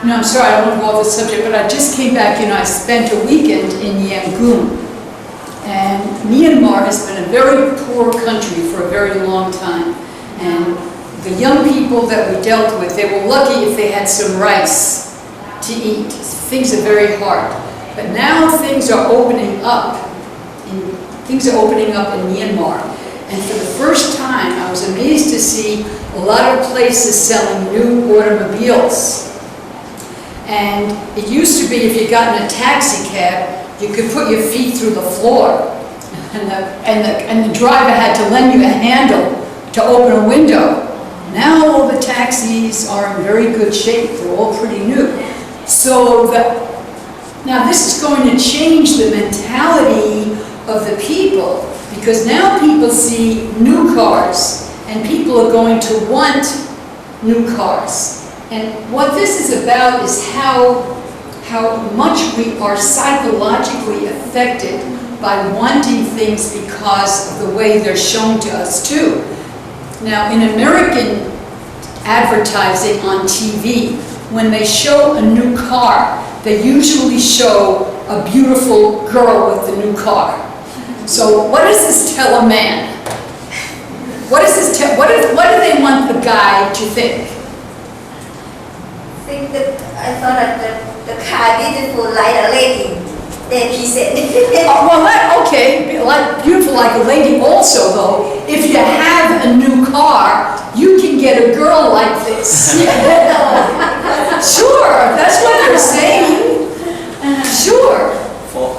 No, I'm sorry, I don't want to go off the subject, but I just came back, I spent a weekend in Yangon. And Myanmar has been a very poor country for a very long time. And the young people that we dealt with, they were lucky if they had some rice to eat. Things are very hard. But now things are opening up. Things are opening up in Myanmar. And for the first time, I was amazed to see a lot of places selling new automobiles. And it used to be if you got in a taxi cab, you could put your feet through the floor. And the driver had to lend you a handle to open a window. Now all the taxis are in very good shape. They're all pretty new. Now this is going to change the mentality of the people, because now people see new cars and people are going to want new cars. And what this is about is how much we are psychologically affected by wanting things because of the way they're shown to us too. Now in American advertising on TV, when they show a new car, they usually show a beautiful girl with the new car. So what does this tell a man? What do they want the guy to think? I thought that the car beautiful like a lady. Then he said. Okay, like beautiful like a lady also though. If you have a new car, you can get a girl like this. Sure, that's what they're saying. Sure. For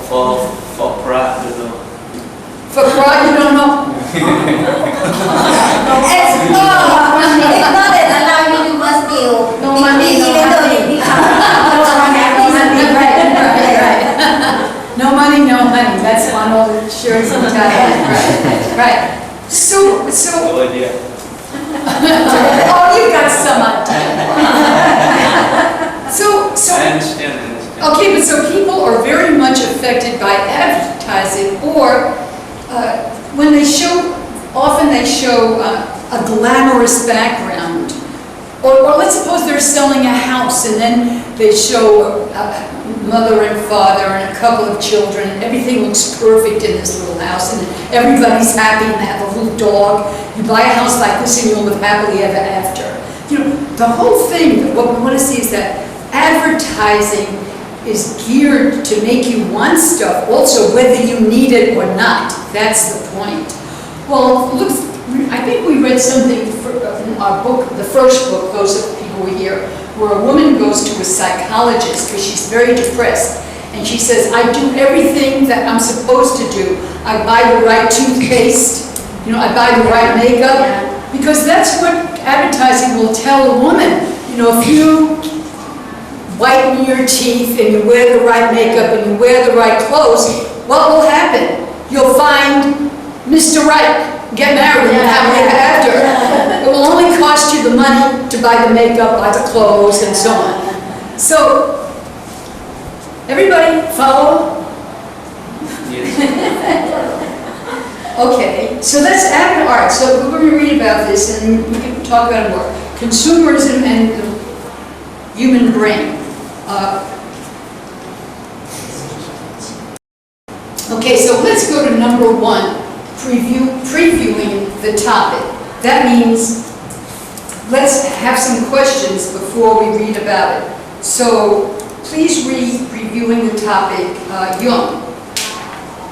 Prague, you know. For Prague, you don't know. It's not that allow you to must deal. No money, no even though money. you become No money, no honey. That's one old insurance in Thailand. Right. So. No idea. Oh, you got some idea. So. I understand. Okay, but so people are very much affected by advertising, or when they show, often they show a glamorous background. Or let's suppose they're selling a house and then they show a mother and father and a couple of children and everything looks perfect in this little house and everybody's happy and they have a little dog. You buy a house like this and you'll live happily ever after. The whole thing, what we want to see is that advertising is geared to make you want stuff, also whether you need it or not. That's the point. Well, look, I think we read something in our book, the first book, those of people who were here, where a woman goes to a psychologist because she's very depressed. And she says, I do everything that I'm supposed to do. I buy the right toothpaste, I buy the right makeup, because that's what advertising will tell a woman. If you whiten your teeth and you wear the right makeup and you wear the right clothes, what will happen? You'll find Mr. Right. Get married and happily ever after. It will only cost you the money to buy the makeup, buy the clothes, and so on. So, everybody follow? Yes. Okay, so that's added art. So we're going to read about this and we can talk about it more. Consumerism and the human brain. Okay, so let's go to number 1. Previewing the topic. That means let's have some questions before we read about it. So please read Previewing the Topic, Young.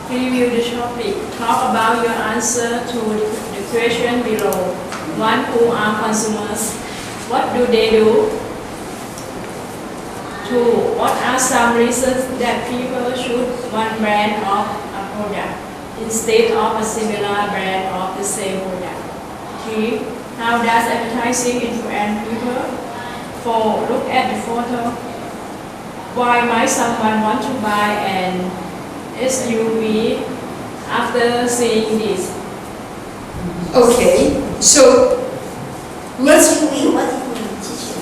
Preview the topic. Talk about your answer to the question below. 1. Who are consumers? What do they do? 2. What are some reasons that people should one brand of a product instead of a similar brand of the same product? 3. How does advertising influence people? 4. Look at the photo. Why might someone want to buy an SUV after seeing this? Okay, so let's. What do you mean, teacher?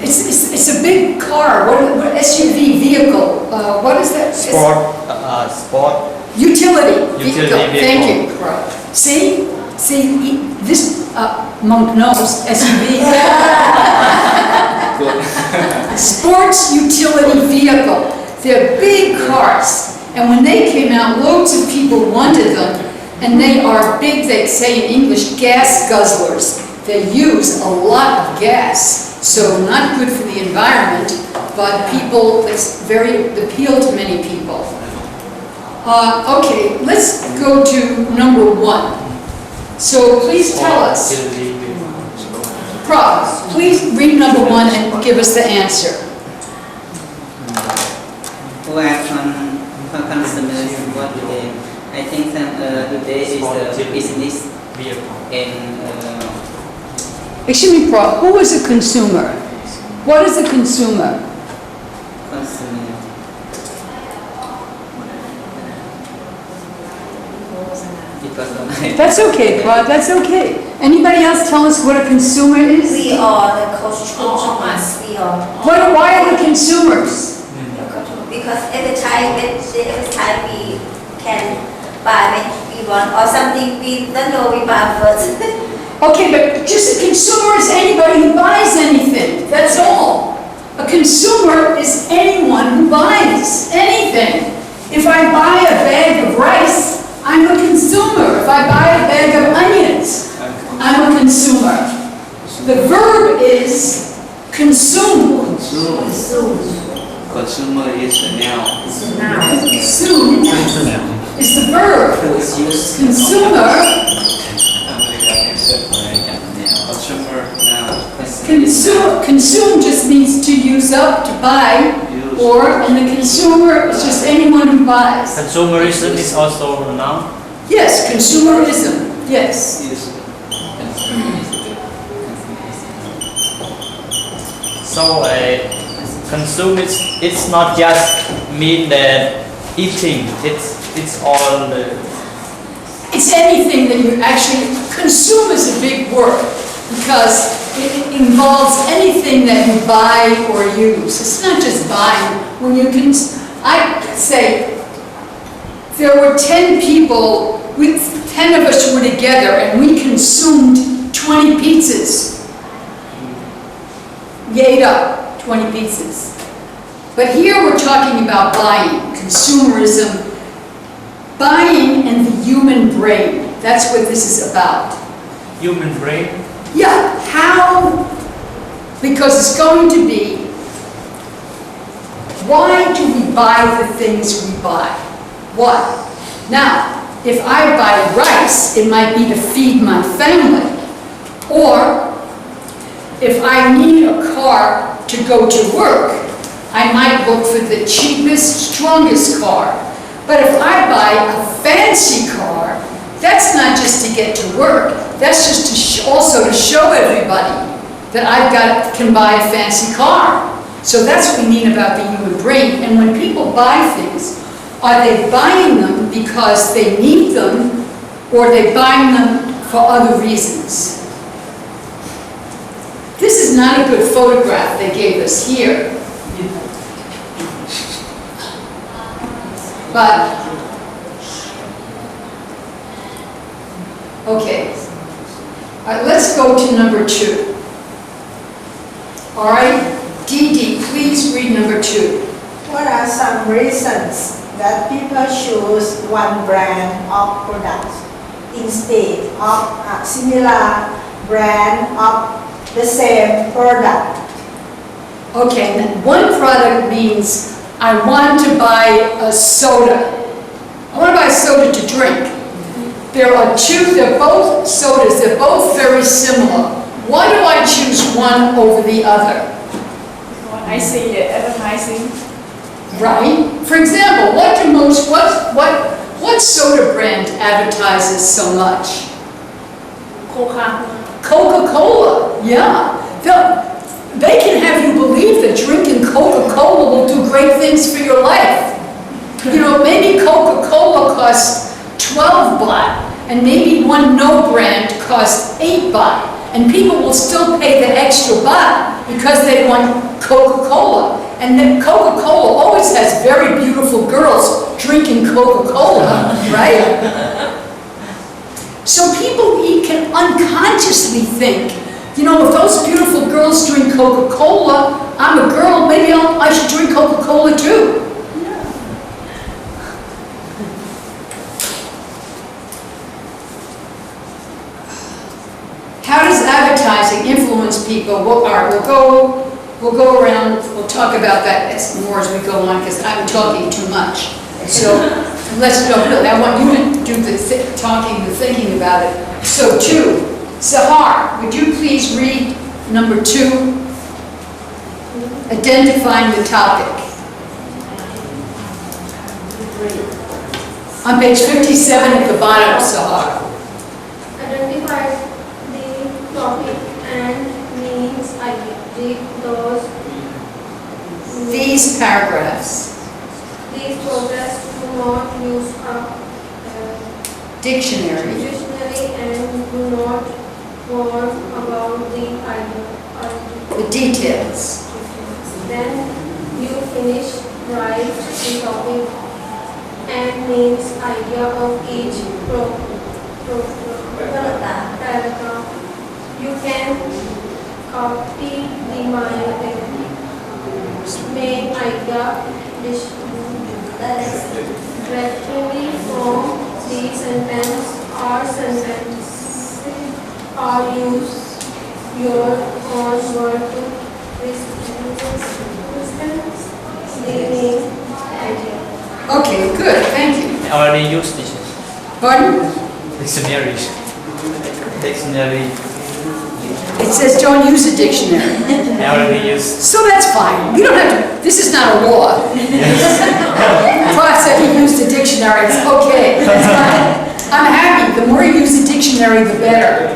It's a big car. What SUV vehicle? What is that? Sport. Utility vehicle. Utility Thank vehicle. you. Right. See, this monk knows SUV. good. Sports utility vehicle. They're big cars. And when they came out, loads of people wanted them. And they are big, they say in English, gas guzzlers. They use a lot of gas. So not good for the environment, but people, it's very appeal to many people. Okay, let's go to number 1. So please tell us. Prof, please read number 1 and give us the answer. Well, from consumerism, what today? I think that today is the business and Excuse me, Prof, who is a consumer? What is a consumer? consumer. Because of That's okay, Prof, that's okay. Anybody else tell us what a consumer is? We are the consumers. We are. Why are we consumers? Because every time we can buy what we want or something we don't know we buy first. Okay, but just a consumer is anybody who buys anything, that's all. A consumer is anyone who buys anything. If I buy a bag of rice, I'm a consumer. If I buy a bag of onions, I'm a consumer. The verb is consume. Consumer is the noun. Consume is the verb. Consumer. Consumer noun. Consume just means to use up, to buy, and the consumer is just anyone who buys. Consumerism is also a noun. Yes, consumerism, yes. So consume it's not just mean that eating. It's all the. It's anything that you actually, consume is a big word because it involves anything that you buy or use. It's not just buying. When you can, I say, there were 10 people, 10 of us were together and we consumed 20 pizzas. We ate up 20 pizzas. But here we're talking about buying, consumerism, buying and the human brain. That's what this is about. Human brain. Yeah, how? Because it's going to be, why do we buy the things we buy? What? Now, if I buy rice, it might be to feed my family. Or, if I need a car to go to work, I might look for the cheapest, strongest car. But if I buy a fancy car, that's not just to get to work, that's just to also to show everybody that can buy a fancy car. So that's what we mean about the human brain. And when people buy things, are they buying them because they need them, or are they buying them for other reasons? This is not a good photograph they gave us here. But, okay. All right, let's go to number 2. All right, Dee Dee, please read number 2. What are some reasons that people choose one brand of products instead of a similar brand of the same product? Okay, and one product means I want to buy a soda. I want to buy a soda to drink. There are 2, they're both sodas, they're both very similar. Why do I choose one over the other? I see the advertising. Right? For example, what soda brand advertises so much? Coca-Cola. Coca-Cola, yeah. They can have you believe that drinking Coca-Cola will do great things for your life. You know, maybe Coca-Cola costs 12 baht, and maybe one no brand costs 8 baht, and people will still pay the extra baht because they want Coca-Cola. And then Coca-Cola always has very beautiful girls drinking Coca-Cola, right? So people can unconsciously think, You know, if those beautiful girls drink Coca-Cola, I'm a girl, maybe I should drink Coca-Cola too. How does advertising influence people? All right, we'll go around, we'll talk about that more as we go on, because I'm talking too much. So, let's go, really, I want you to do the talking, the thinking about it. So 2, Sahar, would you please read number 2? Identifying the topic. On page 57 at the bottom, Sahar. Identify the topic and means idea. These paragraphs. These progress do not use a Dictionary. and do not warn about the idea. The details. Then you finish, write the topic and means idea of each paragraph. You can copy the main idea directly from the sentence or sentences, or use your own word to present the main idea. Okay, good, thank you. I already used this. Pardon? Dictionary. Dictionary. It says don't use a dictionary. I already used. So that's fine. We don't have to, this is not a law. Class said he used a dictionary, it's okay. That's fine. I'm happy, the more you use a dictionary, the better.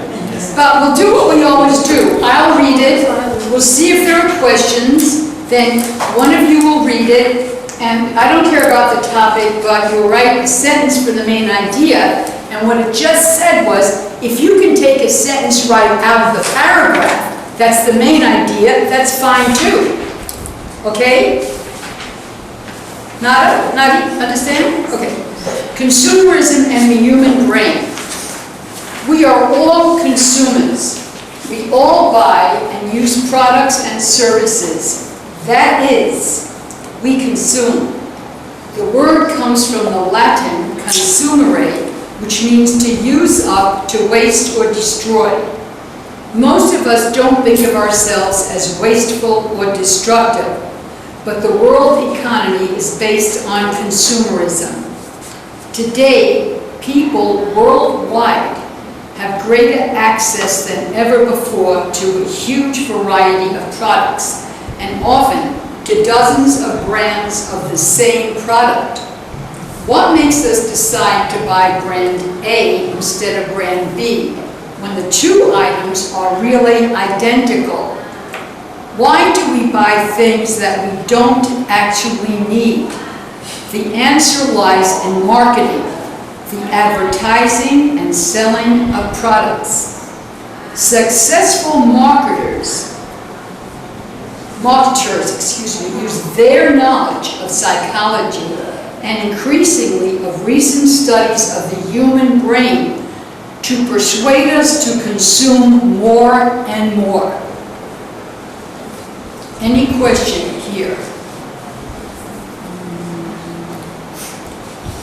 But we'll do what we always do. I'll read it, we'll see if there are questions, then one of you will read it, and I don't care about the topic, but you'll write a sentence for the main idea, and what it just said was, if you can take a sentence right out of the paragraph, that's the main idea, that's fine too. Okay? Nadi, understand? Okay. Consumerism and the human brain. We are all consumers. We all buy and use products and services. That is, we consume. The word comes from the Latin consumere, which means to use up, to waste or destroy. Most of us don't think of ourselves as wasteful or destructive, but the world economy is based on consumerism. Today, people worldwide have greater access than ever before to a huge variety of products, and often to dozens of brands of the same product. What makes us decide to buy brand A instead of brand B when the two items are really identical? Why do we buy things that we don't actually need? The answer lies in marketing, the advertising and selling of products. Successful marketers, use their knowledge of psychology and increasingly of recent studies of the human brain to persuade us to consume more and more. Any question here?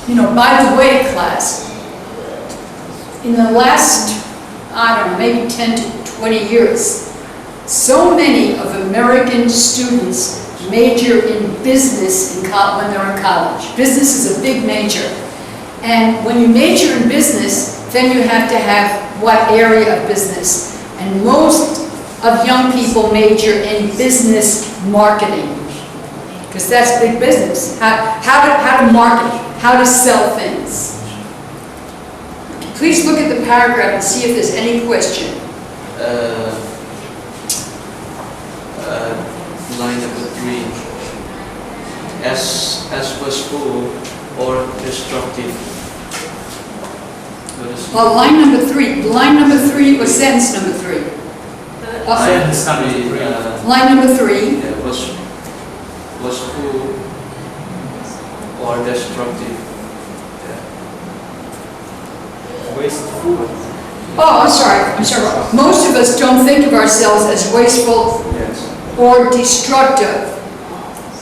You know, by the way, class, in the last, I don't know, maybe 10 to 20 years, so many of American students major in business when they're in college. Business is a big major. And when you major in business, then you have to have what area of business. And most of young people major in business marketing, because that's big business. How to market, how to sell things. Please look at the paragraph and see if there's any question. Line number 3. As wasteful or destructive. Well, line number 3. Line number 3 or sentence number 3? Sentence number 3. Line number 3. Yeah, wasteful or destructive. Wasteful. Oh, I'm sorry. Most of us don't think of ourselves as wasteful Yes. or destructive.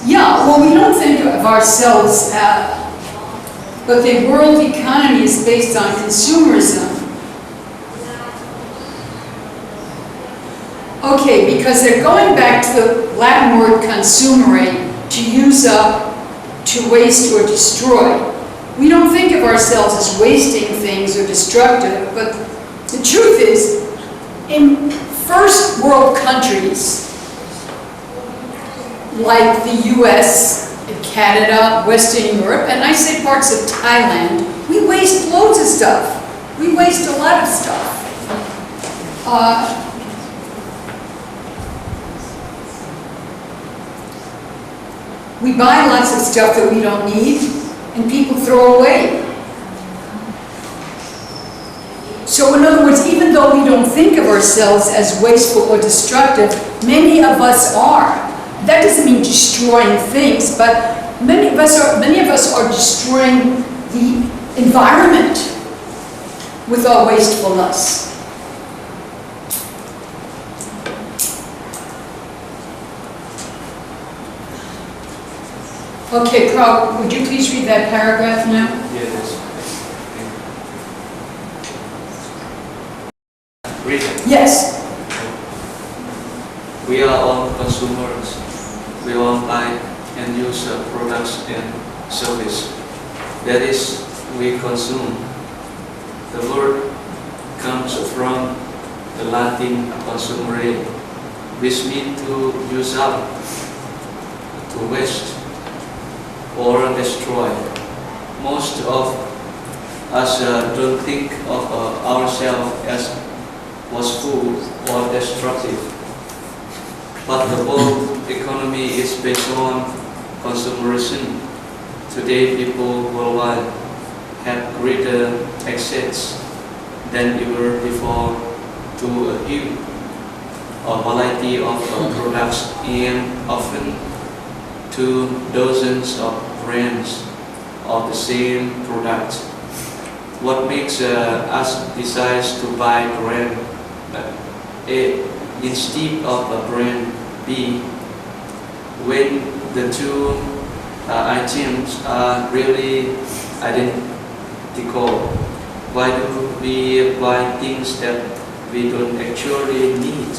Yeah, well, we don't think of ourselves, but the world economy is based on consumerism. Okay, because they're going back to the Latin word consumere, to use up, to waste or destroy. We don't think of ourselves as wasting things or destructive, but the truth is, in first world countries, like the US, Canada, Western Europe, and I say parts of Thailand, we waste loads of stuff. We waste a lot of stuff. We buy lots of stuff that we don't need, and people throw away. So in other words, even though we don't think of ourselves as wasteful or destructive, many of us are. That doesn't mean destroying things, but many of us are destroying the environment with our wastefulness. Okay, Carl, would you please read that paragraph now? Yes. Read it. Yes. We are all consumers. We all buy and use products and service. That is, we consume. The word comes from the Latin consumere, which means to use up, to waste, or destroy. Most of us don't think of ourselves as wasteful or destructive. But the world economy is based on consumerism. Today, people worldwide have greater access than ever before to a huge variety of products and often to dozens of brands of the same product. What makes us decide to buy brand A instead of a brand B when the two items are really identical? Why do we buy things that we don't actually need?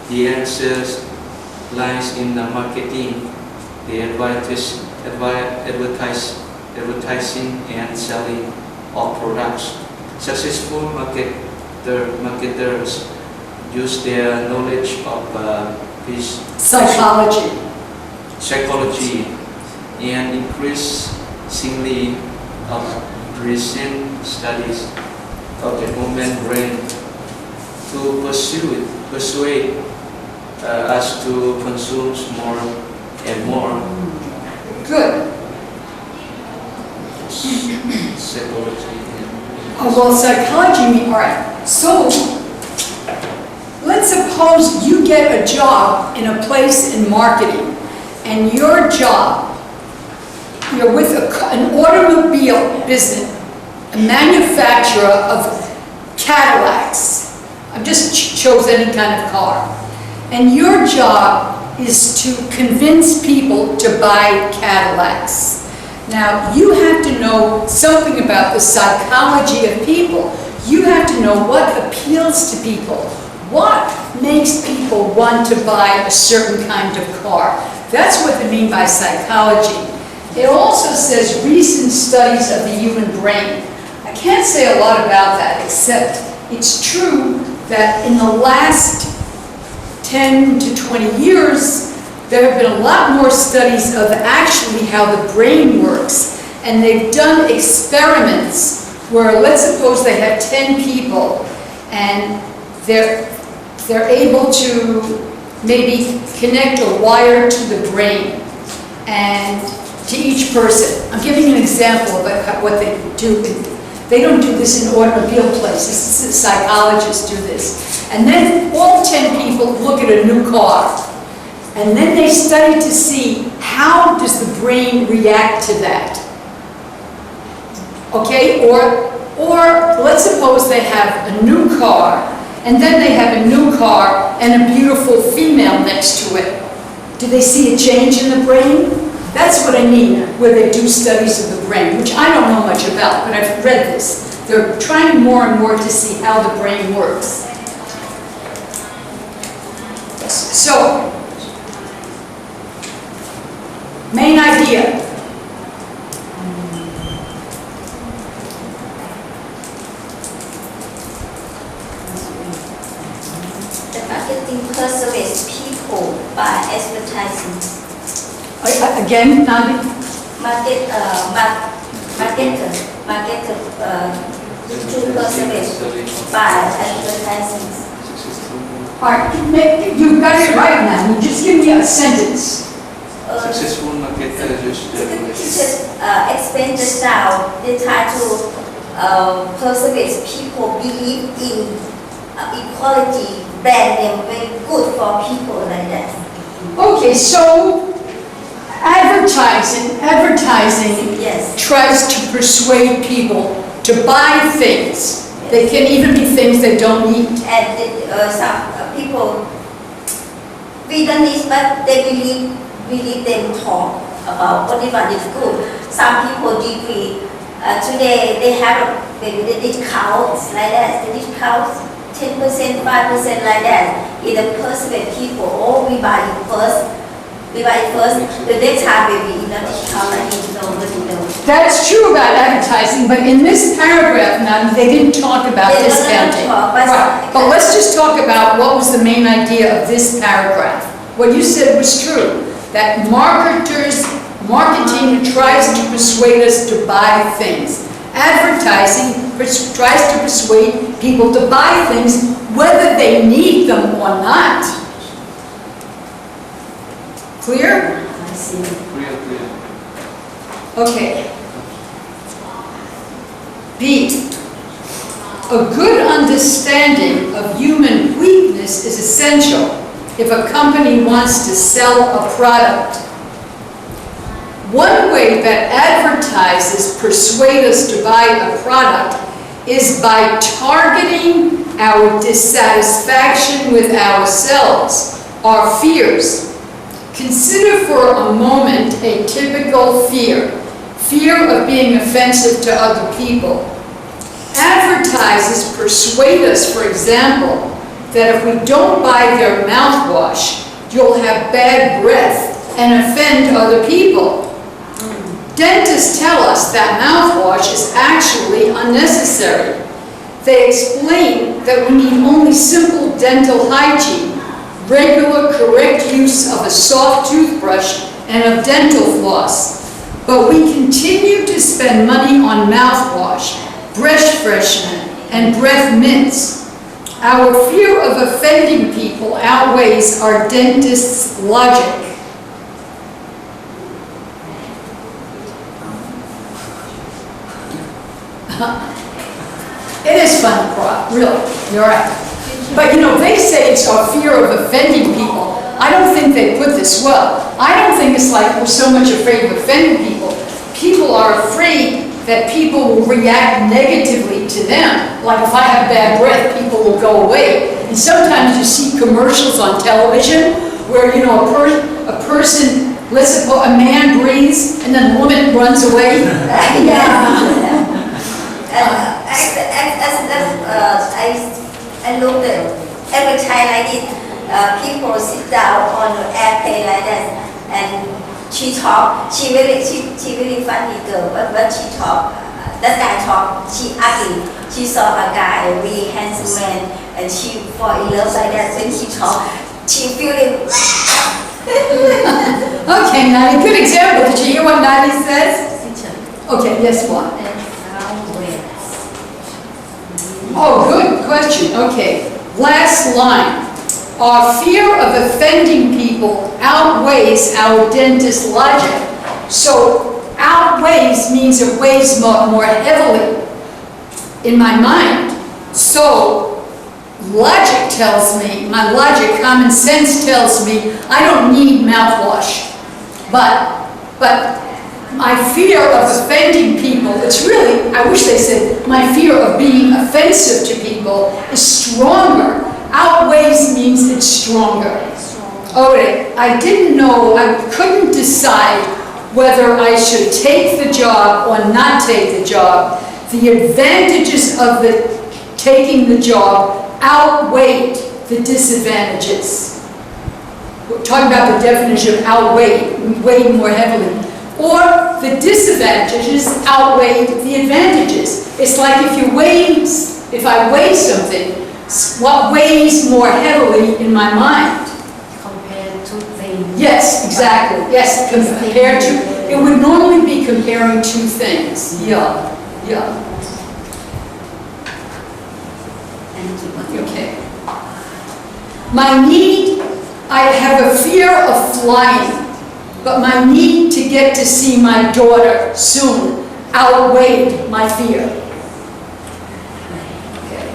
The answer lies in the marketing, the advertising and selling of products. Successful marketers use their knowledge of psychology and increasingly of recent studies of the human brain to persuade us to consume more and more. Good. Psychology. Well, psychology, all right. So, let's suppose you get a job in a place in marketing, and your job, you're with an automobile business, a manufacturer of Cadillacs. I've just chose any kind of car. And your job is to convince people to buy Cadillacs. Now, you have to know something about the psychology of people. You have to know what appeals to people. What makes people want to buy a certain kind of car? That's what they mean by psychology. It also says recent studies of the human brain. I can't say a lot about that, except it's true that in the last 10 to 20 years, there have been a lot more studies of actually how the brain works. And they've done experiments where, let's suppose they have 10 people, and they're able to maybe connect a wire to the brain and to each person. I'm giving an example of what they do. They don't do this in automobile places. Psychologists do this. And then all 10 people look at a new car. And then they study to see how does the brain react to that. Okay? Or Or let's suppose they have a new car, and then they have a new car and a beautiful female next to it. Do they see a change in the brain? That's what I mean, where they do studies of the brain, which I don't know much about, but I've read this. They're trying more and more to see how the brain works. So, main idea. The marketing persuades people by advertising. Again, Nadi? To persuade by advertising. All right, you got it right now. You just give me a sentence. Successful marketer just Explain just now. They try to persuade people believe in equality, brand name very good for people like that. Okay, so advertising Yes. tries to persuade people to buy things. They can even be things they don't need. And some people, we don't need, but they believe them talk about whatever is good. Some people degree. Today they have maybe the discounts like that. The discounts 10%, 5% like that. Either persuade people, or we buy it first. The next time maybe in a discount like this, nobody knows. That's true about advertising, but in this paragraph, now, they didn't talk about They don't discounting. talk, but- Right. But let's just talk about what was the main idea of this paragraph. What you said was true, that marketing tries to persuade us to buy things. Advertising tries to persuade people to buy things whether they need them or not. Clear? I see. clear. Okay. B. A good understanding of human weakness is essential if a company wants to sell a product. One way that advertisers persuade us to buy a product is by targeting our dissatisfaction with ourselves, our fears. Consider for a moment a typical fear of being offensive to other people. Advertisers persuade us, for example, that if we don't buy their mouthwash, you'll have bad breath and offend other people. Dentists tell us that mouthwash is actually unnecessary. They explain that we need only simple dental hygiene, regular correct use of a soft toothbrush and of dental floss. But we continue to spend money on mouthwash, breath freshener, and breath mints. Our fear of offending people outweighs our dentist's logic. It is fun to cry, really, you're right. But you know, they say it's our fear of offending people. I don't think they put this well. I don't think it's like we're so much afraid of offending people. People are afraid that people will react negatively to them. Like if I have bad breath, people will go away. And sometimes you see commercials on television where, you know, a person, let's suppose a man breathes and then the woman runs away. Yeah. I look at every time like this, people sit down on the airplane like that, and she talk. She really funny girl, but when she talk, that guy talk. She ugly. She saw a guy, a really handsome man, and she fall in love like that. When she talk, she feeling. Okay, Nani, good example. Did you hear what Nani says? Okay, yes, what? Oh, good question. Okay, last line. Our fear of offending people outweighs our dentist's logic. So, outweighs means it weighs more heavily in my mind. So, logic tells me, my logic, common sense tells me, I don't need mouthwash. But my fear of offending people, it's really, I wish they said, my fear of being offensive to people is stronger. Outweighs means it's stronger. Okay, I didn't know, I couldn't decide whether I should take the job or not take the job. The advantages of taking the job outweighed the disadvantages. We're talking about the definition of outweighed, weighed more heavily. Or the disadvantages outweighed the advantages. It's like if I weigh something, what weighs more heavily in my mind? Compared to things. Yes, exactly. Yes, compared to, it would normally be comparing two things. Yeah, yeah. Okay. My need, I have a fear of flying, but my need to get to see my daughter soon outweighed my fear. Okay.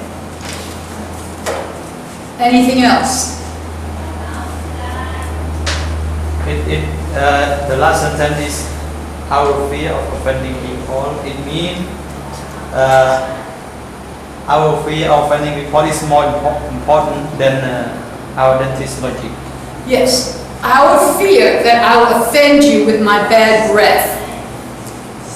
Anything else? The last sentence is our fear of offending people. It means our fear of offending people is more important than our dentist logic. Yes. Our fear that I'll offend you with my bad breath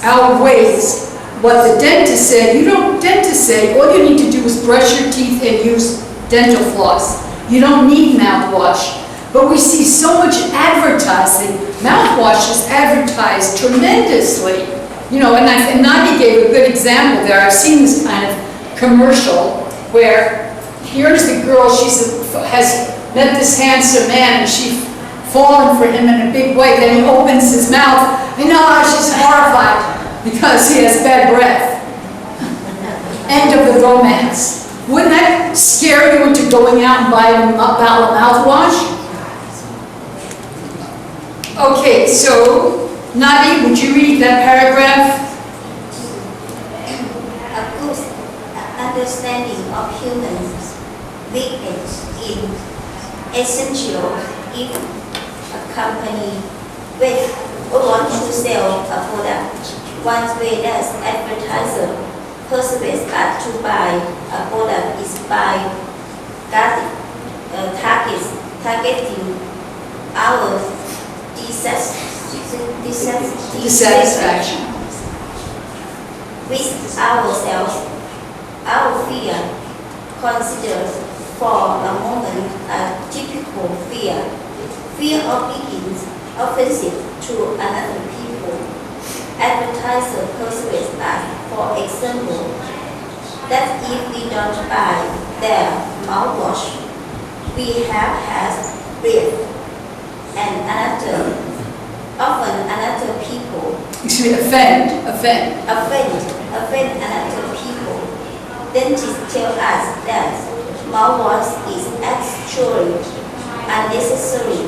outweighs what the dentist said. Dentists say all you need to do is brush your teeth and use dental floss. You don't need mouthwash. But we see so much advertising. Mouthwash is advertised tremendously. And Nadia gave a good example there. I've seen this kind of commercial where here's the girl, has met this handsome man and she's fallen for him in a big way. Then he opens his mouth. She's horrified because he has bad breath. End of the romance. Wouldn't that scare you into going out and buying a bottle of mouthwash? Okay, so Nadia, would you read that paragraph? A good understanding of human weakness is essential if a company wants to sell a product. One way that advertiser persuades us to buy a product is by targeting our Dissatisfaction. With ourselves, our fear. Consider for a moment a typical fear. Fear of being offensive to another people. Advertiser persuades us, for example, that if we don't buy their mouthwash, we have had breath. And often another people. Excuse me, offend another people. Dentists tell us that mouthwash is actually unnecessary.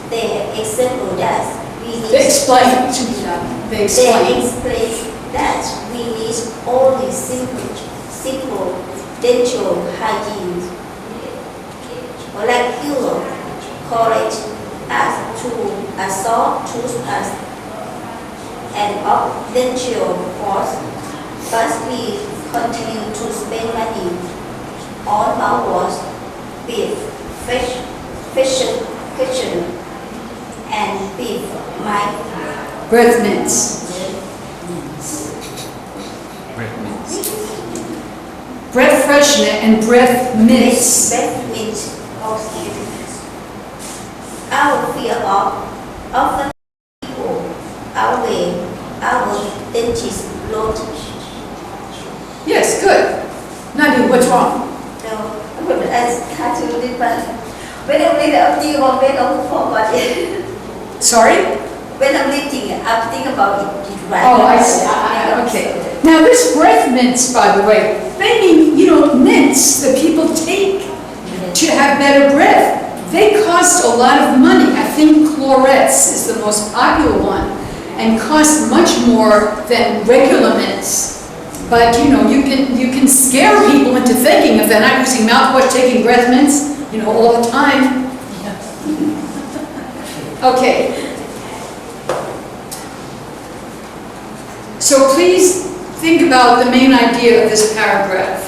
They explain that we need. They explain that we need only simple dental hygiene. Like Europe, correct us to a soft toothpaste and of dental floss, but we continue to spend money on mouthwash, beef, fashion, and beef, breath mints. Breath freshener and breath mints. Our fear of the people outweigh our dentist logic. Yes, good. Nadia, what's wrong? No, as cartoon different. When I'm reading, I'm thinking about when I forgot it. Sorry? When I'm reading, I'm thinking about it. Right. Oh, I see. Okay. Now this breath mints, by the way, they mean, mints that people take to have better breath. They cost a lot of money. I think Clorets is the most popular one and cost much more than regular mints. But you can scare people into thinking if they're not using mouthwash, taking breath mints, all the time. Okay. So please think about the main idea of this paragraph.